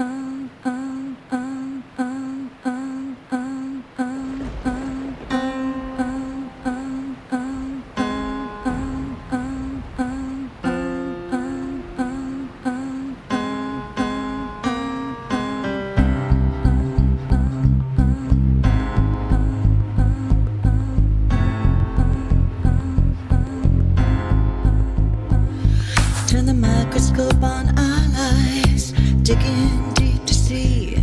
Turn the microscope on our lives, digging deep to see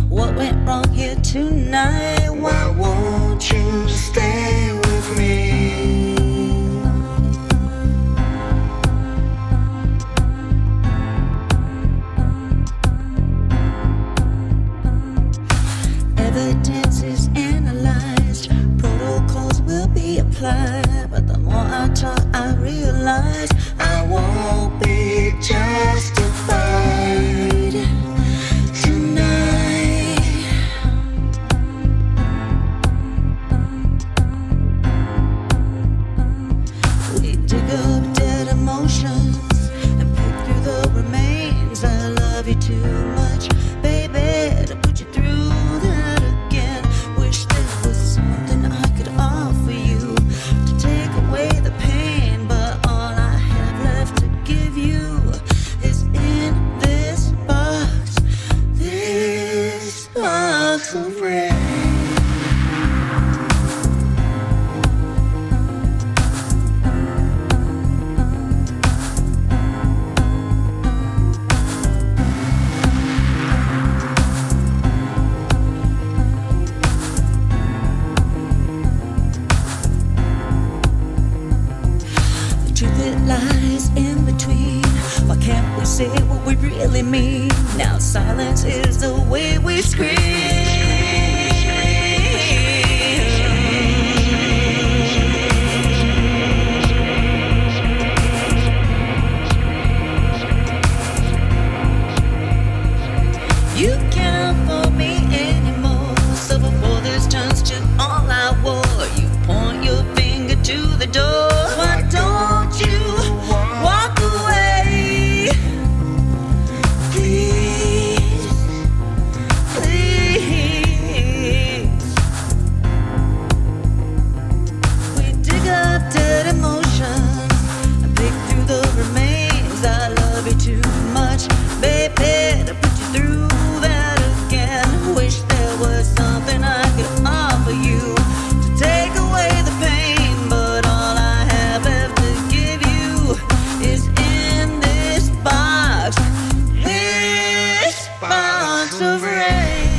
what went wrong here tonight. Why won't you stay with me? Evidence is analyzed, protocols will be applied, but the more I talk, I realize I won't be justified tonight. We dig up dead emotions and pick through the remains. I love you too much, baby, to put you through that again. Wish there was something I could offer you to take away the pain, but all I have left to give you is in this box of rain. The truth it lies in between. Why can't we say what we really mean? Now silence is the way we scream. You can't afford me anymore, so before this turns to all I wore, you point your finger to the door. Why don't you walk away? Please, please. We dig up dead emotions and pick through the remains. I love you too much, baby, to put you through that again. Wish there was something I could offer you to take away the pain, but all I have left to give you is in this box of rain.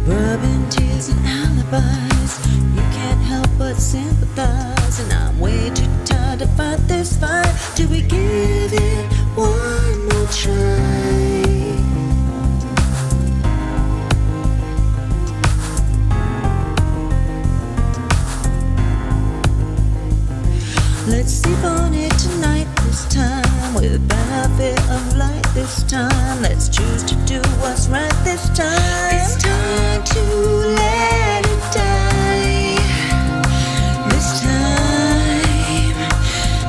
Rubbing tears and alibis, you can't help but sympathize, and I'm way too tired to fight this fight. Do we give it one more try? Let's sleep on it tonight this time, with benefit of light this time. Let's choose to do what's right this time. It's time to let it die. This time,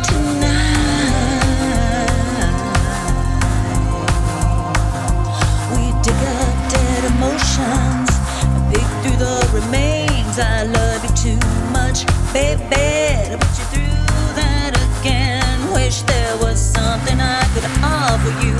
tonight. We dig up dead emotions and pick through the remains. I love you too much, baby, to put you through that again. Wish there was something I could offer you